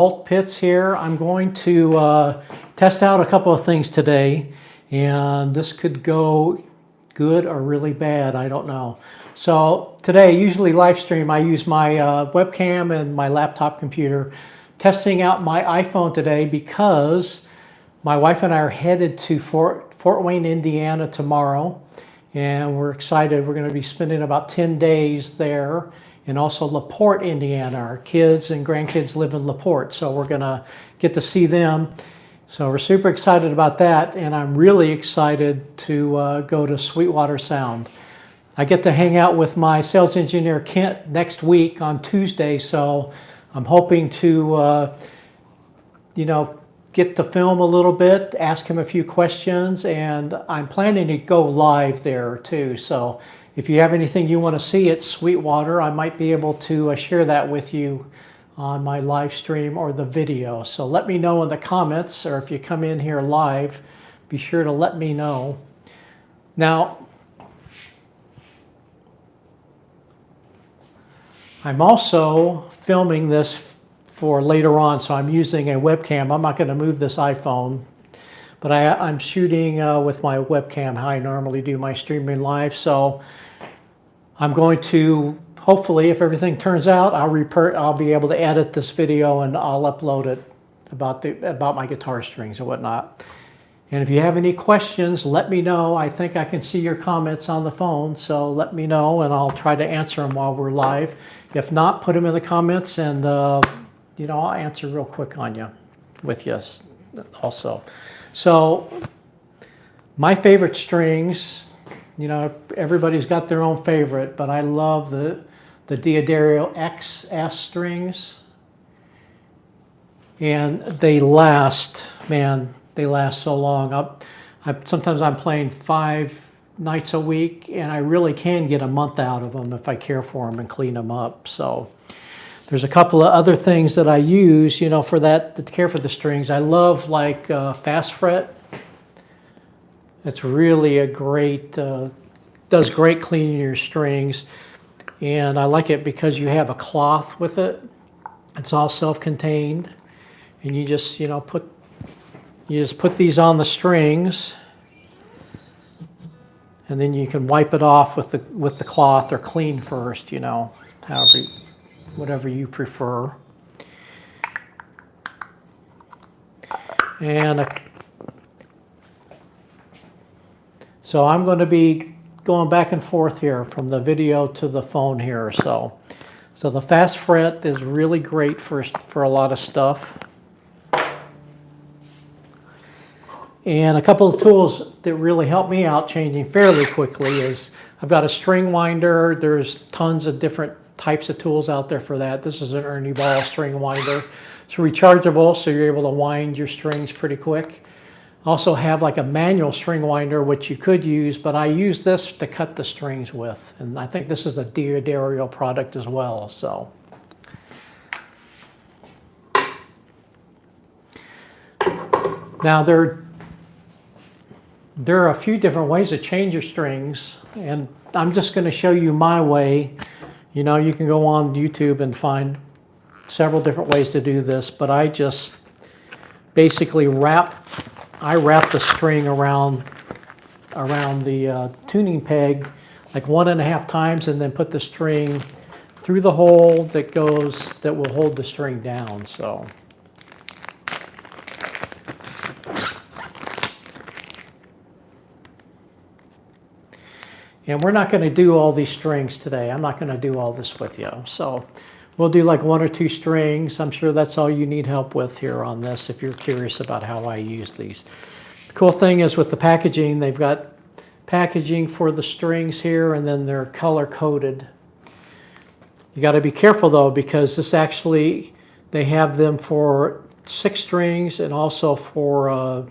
Walt Pitts here. I'm going to test out a couple of things today, and this could go good or really bad, I don't know. So today, usually live stream, I use my webcam and my laptop computer, testing out my iPhone today because my wife and I are headed to Fort Wayne, Indiana tomorrow, and we're excited. We're going to be spending about 10 days there. And also LaPorte, Indiana. Our kids and grandkids live in LaPorte, so we're going to get to see them. So we're super excited about that, and I'm really excited to go to Sweetwater Sound. I get to hang out with my sales engineer, Kent, next week on Tuesday, so I'm hoping to, get to film a little bit, ask him a few questions, and I'm planning to go live there too. So if you have anything you want to see at Sweetwater, I might be able to share that with you on my live stream or the video. So let me know in the comments, or if you come in here live, be sure to let me know. Now, I'm also filming this for later on, so I'm using a webcam. I'm not going to move this iPhone, but I'm shooting with my webcam how I normally do my streaming live. So I'm going to, hopefully, if everything turns out, I'll be able to edit this video and I'll upload it about my guitar strings and whatnot. And if you have any questions, let me know. I think I can see your comments on the phone, so let me know and I'll try to answer them while we're live. If not, put them in the comments and I'll answer real quick with you also. So my favorite strings, everybody's got their own favorite, but I love the D'Addario XS strings. And they last, man, they last so long. Sometimes I'm playing 5 nights a week, and I really can get a month out of them if I care for them and clean them up. So there's a couple of other things that I use, for that, to care for the strings. I love like fast fret. It's really a great, does great cleaning your strings. And I like it because you have a cloth with it. It's all self-contained. And you just, put these on the strings. And then you can wipe it off with the cloth or clean first, whatever you prefer. And so I'm going to be going back and forth here from the video to the phone here. So the fast fret is really great for a lot of stuff. And a couple of tools that really help me out changing fairly quickly is I've got a string winder. There's tons of different types of tools out there for that. This is an Ernie Ball string winder. It's rechargeable, so you're able to wind your strings pretty quick. Also have like a manual string winder, which you could use, but I use this to cut the strings with. And I think this is a D'Addario product as well. So now there are a few different ways to change your strings, and I'm just going to show you my way. You can go on YouTube and find several different ways to do this, but I just basically wrap the string around the tuning peg like 1.5 times, and then put the string through the hole that will hold the string down. So and we're not going to do all these strings today. I'm not going to do all this with you. So we'll do like 1 or 2 strings. I'm sure that's all you need help with here on this if you're curious about how I use these. The cool thing is with the packaging, they've got packaging for the strings here, and then they're color coded. You got to be careful though, because they have them for 6 strings and also for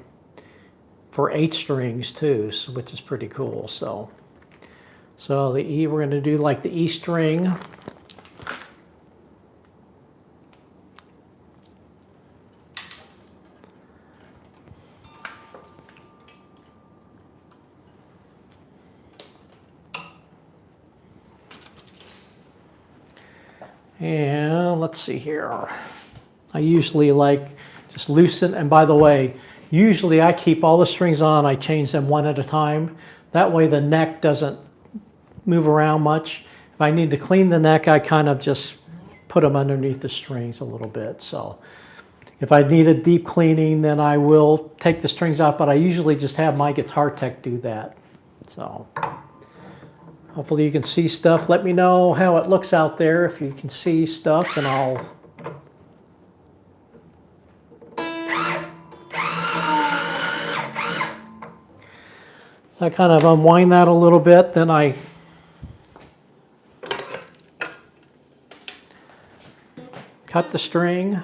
8 strings too, which is pretty cool. So the E, we're going to do like the E string. And let's see here. I usually like just loosen, and by the way, usually I keep all the strings on, I change them one at a time. That way the neck doesn't move around much. If I need to clean the neck, I kind of just put them underneath the strings a little bit. So if I need a deep cleaning, then I will take the strings out, but I usually just have my guitar tech do that. So hopefully you can see stuff. Let me know how it looks out there. If you can see stuff, and I'll... So I kind of unwind that a little bit, then I cut the string.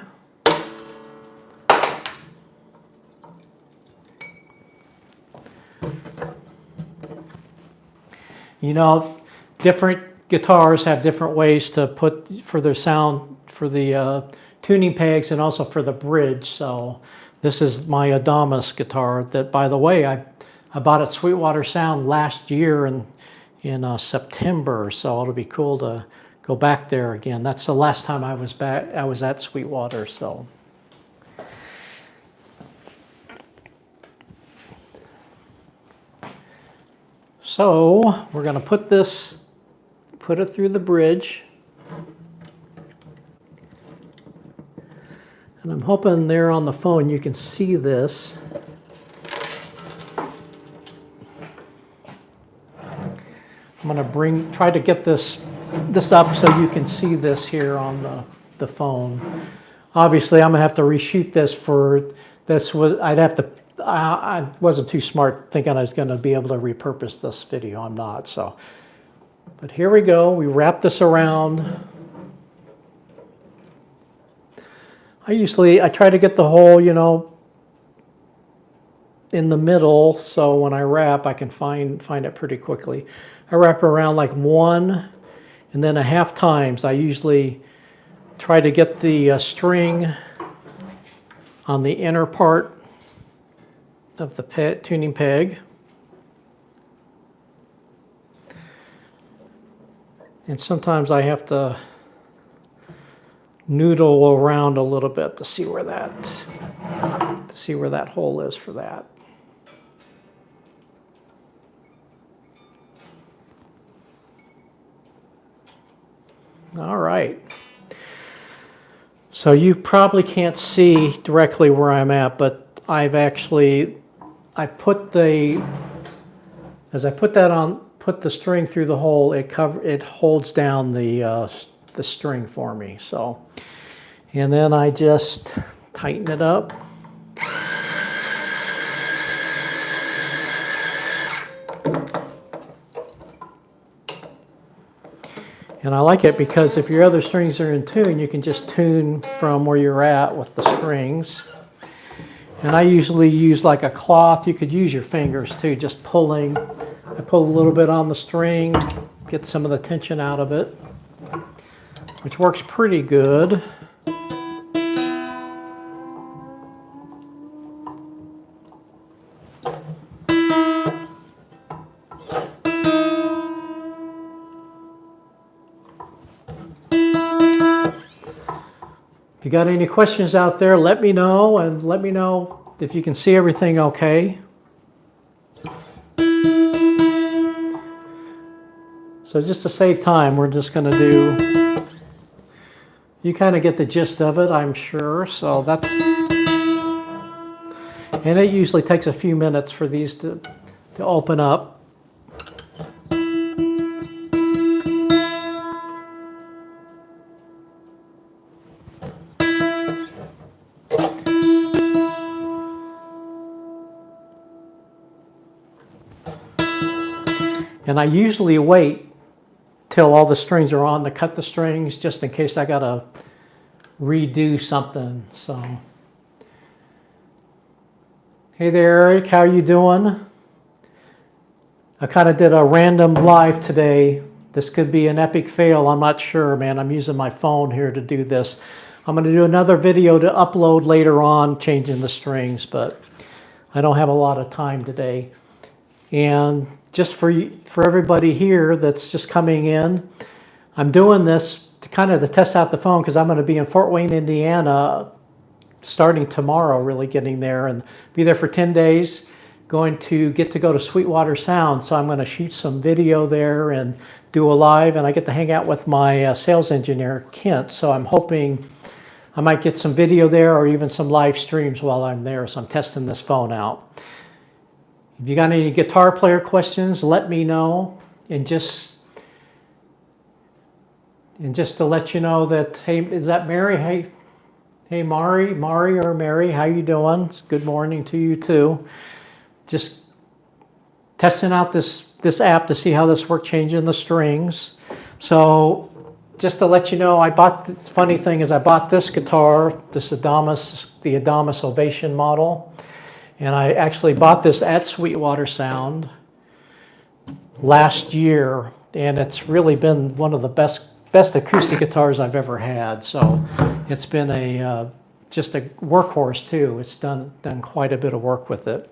You know, different guitars have different ways to put for their sound, for the tuning pegs, and also for the bridge. So this is my Adamas guitar that, by the way, I bought at Sweetwater Sound last year in September. So it'll be cool to go back there again. That's the last time I was back. I was at Sweetwater. So we're going to put it through the bridge. And I'm hoping there on the phone you can see this. I'm going to try to get this up so you can see this here on the phone. Obviously, I'm going to have to reshoot this for this. I wasn't too smart thinking I was going to be able to repurpose this video. I'm not. So, but here we go. We wrap this around. I try to get the hole, you know, in the middle, so when I wrap, I can find it pretty quickly. I wrap around like 1 and then a half times. I usually try to get the string on the inner part of the tuning peg. And sometimes I have to noodle around a little bit to see where that hole is for that. All right. So you probably can't see directly where I'm at, but as I put the string through the hole, it holds down the string for me. So, and then I just tighten it up. And I like it because if your other strings are in tune, you can just tune from where you're at with the strings. And I usually use like a cloth. You could use your fingers too, just pulling. I pull a little bit on the string, get some of the tension out of it, which works pretty good. If you got any questions out there, let me know, and let me know if you can see everything okay. So just to save time, we're just going to do, you kind of get the gist of it, I'm sure. So that's, and it usually takes a few minutes for these to open up. And I usually wait till all the strings are on to cut the strings, just in case I gotta redo something. So, hey there, Eric, how you doing? I kind of did a random live today. This could be an epic fail, I'm not sure, man. I'm using my phone here to do this. I'm gonna do another video to upload later on, changing the strings, but I don't have a lot of time today. And just for everybody here that's just coming in, I'm doing this to test out the phone, because I'm going to be in Fort Wayne, Indiana, starting tomorrow, really getting there, and be there for 10 days. Going to get to go to Sweetwater Sound, so I'm going to shoot some video there and do a live, and I get to hang out with my sales engineer, Kent, so I'm hoping I might get some video there or even some live streams while I'm there, so I'm testing this phone out. If you got any guitar player questions, let me know, and just to let you know that, hey, is that Mary? Hey, Mari or Mary, how you doing? Good morning to you too. Just testing out this app to see how this works, changing the strings. So just to let you know, the funny thing is I bought this guitar, the Adamus Ovation model, and I actually bought this at Sweetwater Sound last year, and it's really been one of the best acoustic guitars I've ever had. So it's been just a workhorse too. It's done quite a bit of work with it.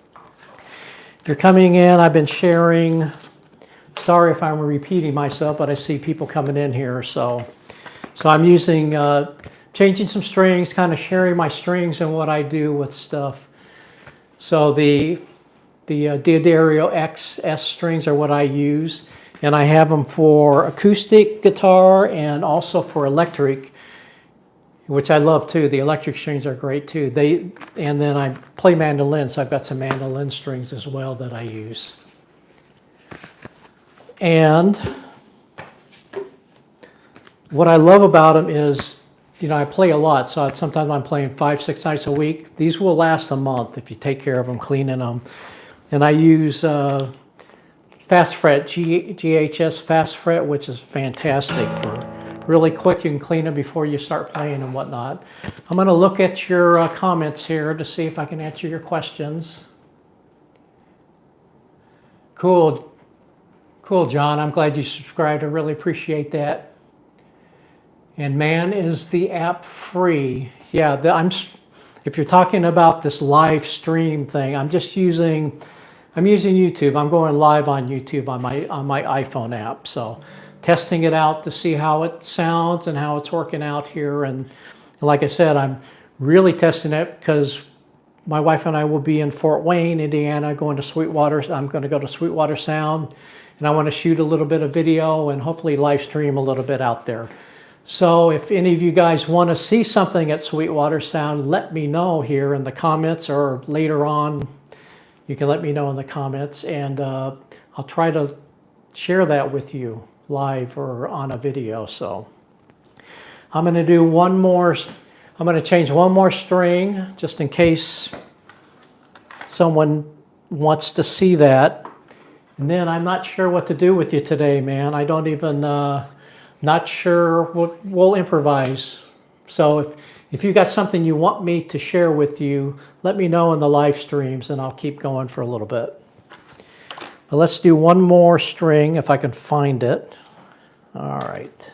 If you're coming in, I've been sharing. Sorry if I'm repeating myself, but I see people coming in here. So I'm using, changing some strings, kind of sharing my strings and what I do with stuff. So the D'Addario XS strings are what I use, and I have them for acoustic guitar and also for electric, which I love too. The electric strings are great too. And then I play mandolin, so I've got some mandolin strings as well that I use. And what I love about them is, I play a lot, so sometimes I'm playing 5-6 nights a week. These will last a month if you take care of them, cleaning them. And I use Fast Fret, GHS Fast Fret, which is fantastic for really quick. You can clean them before you start playing and whatnot. I'm going to look at your comments here to see if I can answer your questions. Cool, John. I'm glad you subscribed. I really appreciate that. And man, is the app free? Yeah, if you're talking about this live stream thing, I'm using YouTube. I'm going live on YouTube on my iPhone app. So testing it out to see how it sounds and how it's working out here. And like I said, I'm really testing it because my wife and I will be in Fort Wayne, Indiana, going to Sweetwater. I'm going to go to Sweetwater Sound, and I want to shoot a little bit of video and hopefully live stream a little bit out there. So if any of you guys want to see something at Sweetwater Sound, let me know here in the comments, or later on you can let me know in the comments, and I'll try to share that with you live or on a video. So I'm going to do one more. I'm going to change one more string just in case someone wants to see that. And then I'm not sure what to do with you today, man. I don't even, not sure. We'll improvise. So if you got something you want me to share with you, let me know in the live streams and I'll keep going for a little bit. But let's do one more string if I can find it. All right.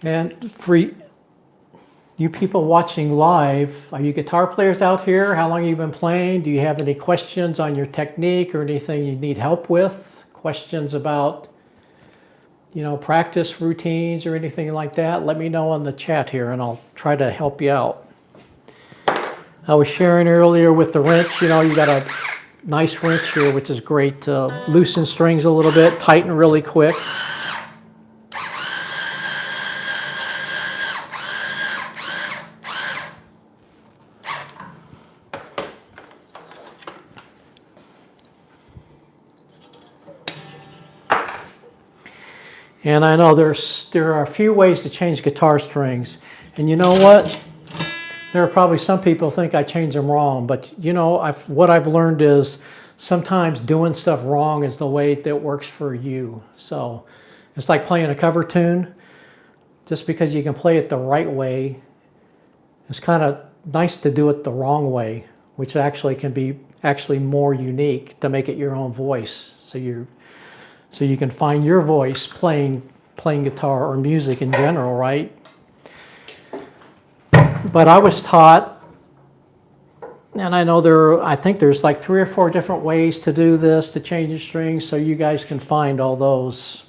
And for you people watching live, are you guitar players out here? How long have you been playing? Do you have any questions on your technique or anything you need help with? Questions about, practice routines or anything like that? Let me know in the chat here and I'll try to help you out. I was sharing earlier with the wrench, you got a nice wrench here, which is great to loosen strings a little bit, tighten really quick. And I know there are a few ways to change guitar strings. And you know what? There are probably some people think I change them wrong, but what I've learned is sometimes doing stuff wrong is the way that works for you. So it's like playing a cover tune. Just because you can play it the right way, it's kind of nice to do it the wrong way, which actually can be more unique to make it your own voice. So you can find your voice playing guitar or music in general, right? But I was taught And I know I think there's like 3 or 4 different ways to do this, to change the strings, so you guys can find all those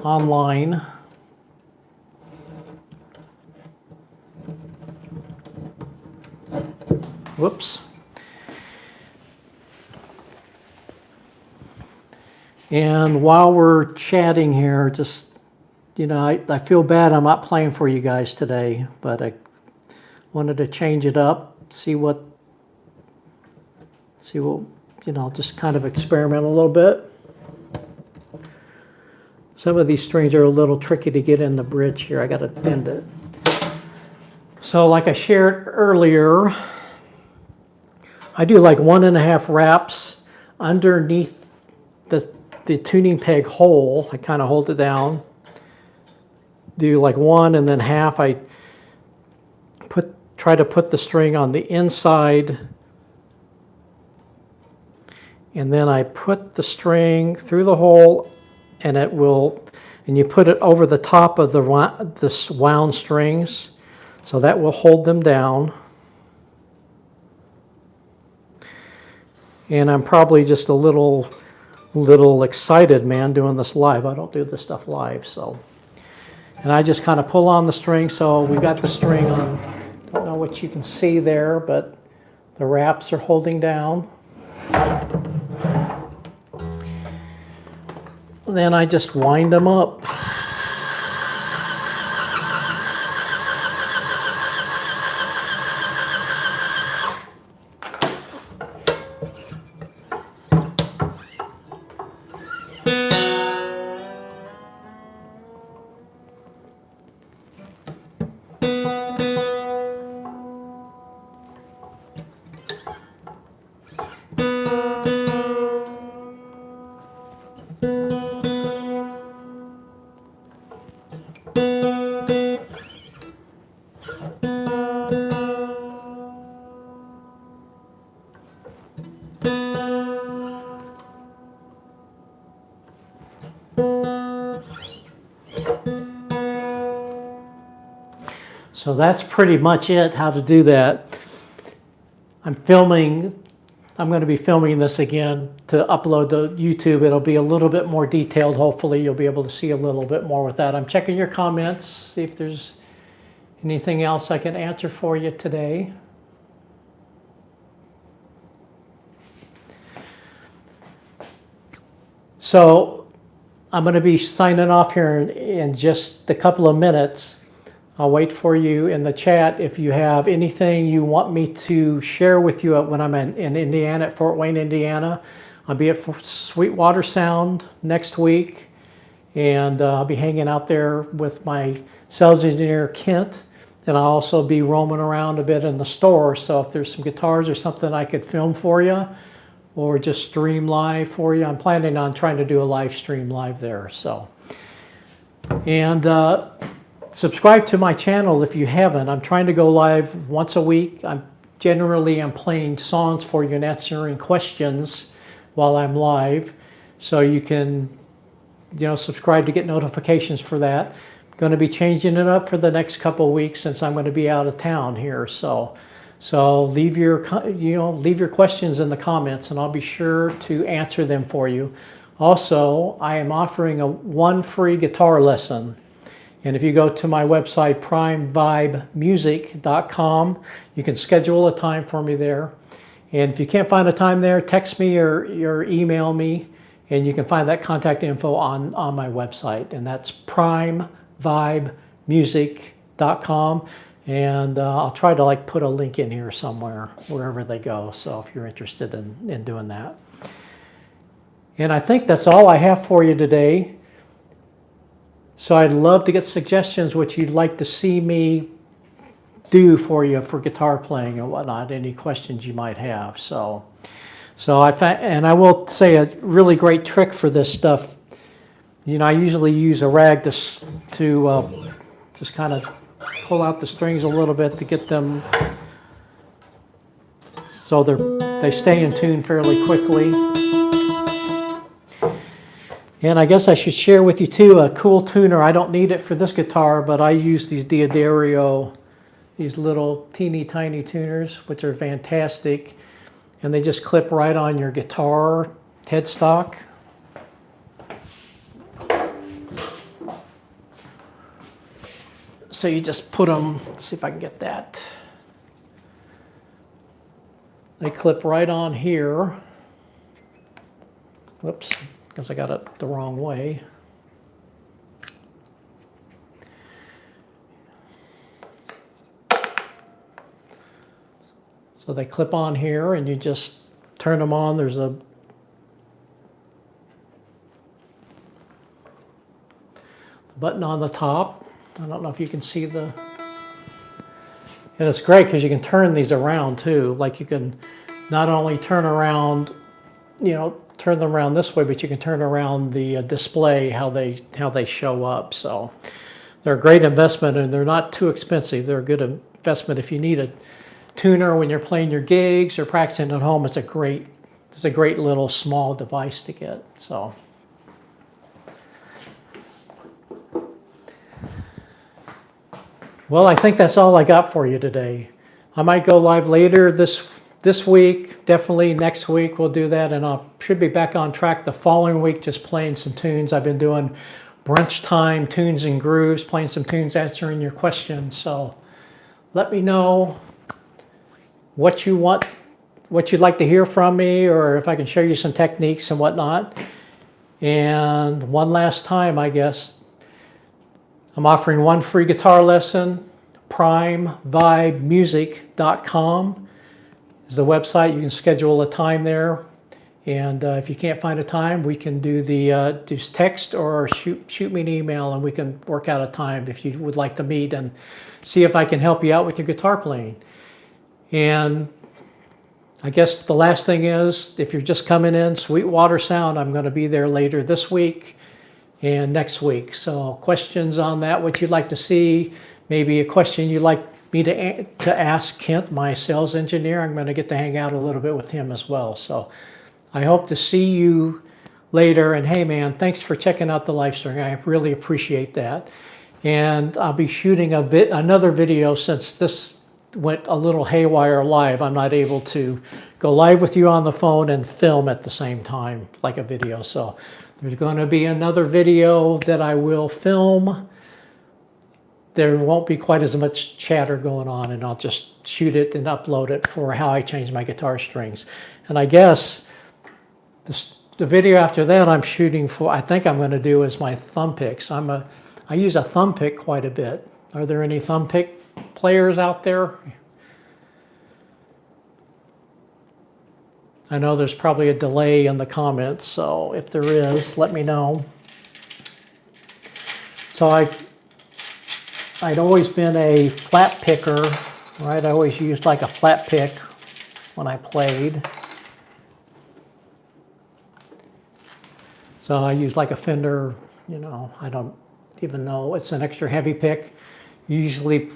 online. Whoops. And while we're chatting here, just, I feel bad I'm not playing for you guys today, but I wanted to change it up, see what, just kind of experiment a little bit. Some of these strings are a little tricky to get in the bridge here. I got to bend it. So like I shared earlier, I do like 1.5 wraps underneath the tuning peg hole. I kind of hold it down. Do like 1 and then half. I try to put the string on the inside, and then I put the string through the hole, and you put it over the top of the wound strings, so that will hold them down. And I'm probably just a little excited, man, doing this live. I don't do this stuff live, so. And I just kind of pull on the string, so we got the string on. Don't know what you can see there, but the wraps are holding down. And then I just wind them up. So that's pretty much it, how to do that. I'm going to be filming this again to upload to YouTube. It'll be a little bit more detailed. Hopefully you'll be able to see a little bit more with that. I'm checking your comments, see if there's anything else I can answer for you today. So I'm going to be signing off here in just a couple of minutes. I'll wait for you in the chat if you have anything you want me to share with you when I'm in Indiana, at Fort Wayne, Indiana. I'll be at Sweetwater Sound next week, and I'll be hanging out there with my sales engineer, Kent, and I'll also be roaming around a bit in the store, so if there's some guitars or something I could film for you or just stream live for you, I'm planning on trying to do a live stream live there. So, and subscribe to my channel if you haven't. I'm trying to go live once a week. I'm playing songs for you and answering questions while I'm live. So you can, subscribe to get notifications for that. I'm going to be changing it up for the next couple of weeks since I'm going to be out of town here. So leave your questions in the comments and I'll be sure to answer them for you. Also, I am offering one free guitar lesson. And if you go to my website, primevibemusic.com, you can schedule a time for me there. And if you can't find a time there, text me or email me, and you can find that contact info on my website. And that's primevibemusic.com. And I'll try to put a link in here somewhere, wherever they go. So if you're interested in doing that. And I think that's all I have for you today. So I'd love to get suggestions what you'd like to see me do for you for guitar playing and whatnot, any questions you might have. So I will say a really great trick for this stuff. I usually use a rag to just kind of pull out the strings a little bit to get them so they stay in tune fairly quickly. And I guess I should share with you too a cool tuner. I don't need it for this guitar, but I use these D'Addario these little teeny tiny tuners, which are fantastic. And they just clip right on your guitar headstock. So you just put them, let's see if I can get that. They clip right on here. Whoops, because I got it the wrong way. So they clip on here and you just turn them on. There's a button on the top. I don't know if you can see the, and it's great because you can turn these around too. Like you can not only turn around, you know, turn them around this way, but you can turn around the display, how they show up. So they're a great investment and they're not too expensive. They're a good investment if you need a tuner when you're playing your gigs or practicing at home. It's a great little small device to get. So. Well, I think that's all I got for you today. I might go live later this week, definitely next week we'll do that, and I should be back on track the following week just playing some tunes. I've been doing brunch time tunes and grooves, playing some tunes, answering your questions. So let me know what you want, what you'd like to hear from me, or if I can show you some techniques and whatnot. And one last time, I guess, I'm offering one free guitar lesson. primevibemusic.com is the website. You can schedule a time there. And if you can't find a time, we can do just text or shoot me an email and we can work out a time if you would like to meet and see if I can help you out with your guitar playing. And I guess the last thing is, if you're just coming in, Sweetwater Sound, I'm going to be there later this week and next week. So questions on that, what you'd like to see, maybe a question you'd like me to ask Kent, my sales engineer. I'm going to get to hang out a little bit with him as well. So I hope to see you later. And hey man, thanks for checking out the live stream. I really appreciate that. And I'll be shooting another video since this went a little haywire live. I'm not able to go live with you on the phone and film at the same time like a video. So there's going to be another video that I will film. There won't be quite as much chatter going on, and I'll just shoot it and upload it for how I change my guitar strings. And I guess the video after that I'm shooting for, I think I'm going to do is my thumb picks. I use a thumb pick quite a bit. Are there any thumb pick players out there? I know there's probably a delay in the comments, so if there is, let me know. So I'd always been a flat picker, right? I always used like a flat pick when I played. So I use like a Fender, you know, I don't even know, it's an extra heavy pick. Usually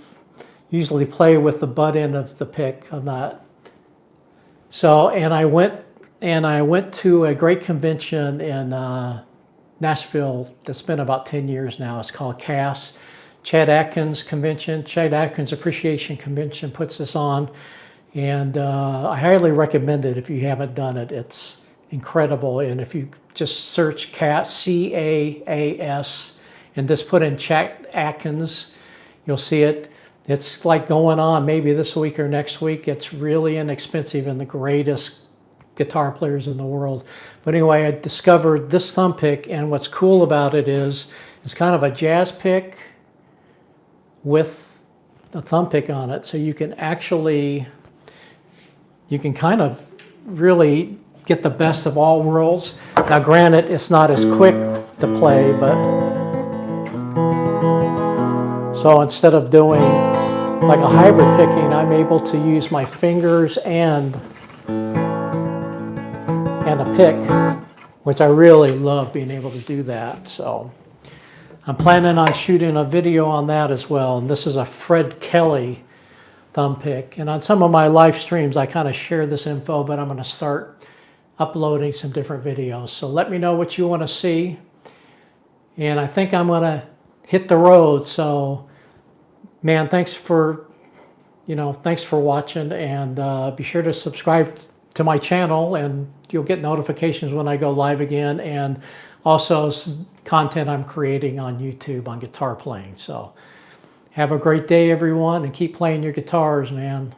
play with the butt end of the pick on that. So, and I went to a great convention in Nashville that's been about 10 years now. It's called CAS, Chad Atkins Convention. Chad Atkins Appreciation Convention puts this on, and I highly recommend it if you haven't done it. It's incredible, and if you just search CAS, C-A-A-S, and just put in Chad Atkins, you'll see it. It's like going on maybe this week or next week. It's really inexpensive and the greatest guitar players in the world. But anyway, I discovered this thumb pick, and what's cool about it is it's kind of a jazz pick with a thumb pick on it. So you can kind of really get the best of all worlds. Now granted, it's not as quick to play, but so instead of doing like a hybrid picking, I'm able to use my fingers and a pick, which I really love being able to do that. So I'm planning on shooting a video on that as well. And this is a Fred Kelly thumb pick. And on some of my live streams, I kind of share this info, but I'm going to start uploading some different videos. So let me know what you want to see. And I think I'm going to hit the road. So man, thanks for thanks for watching, and be sure to subscribe to my channel, and you'll get notifications when I go live again, and also some content I'm creating on YouTube on guitar playing. So have a great day, everyone, and keep playing your guitars, man.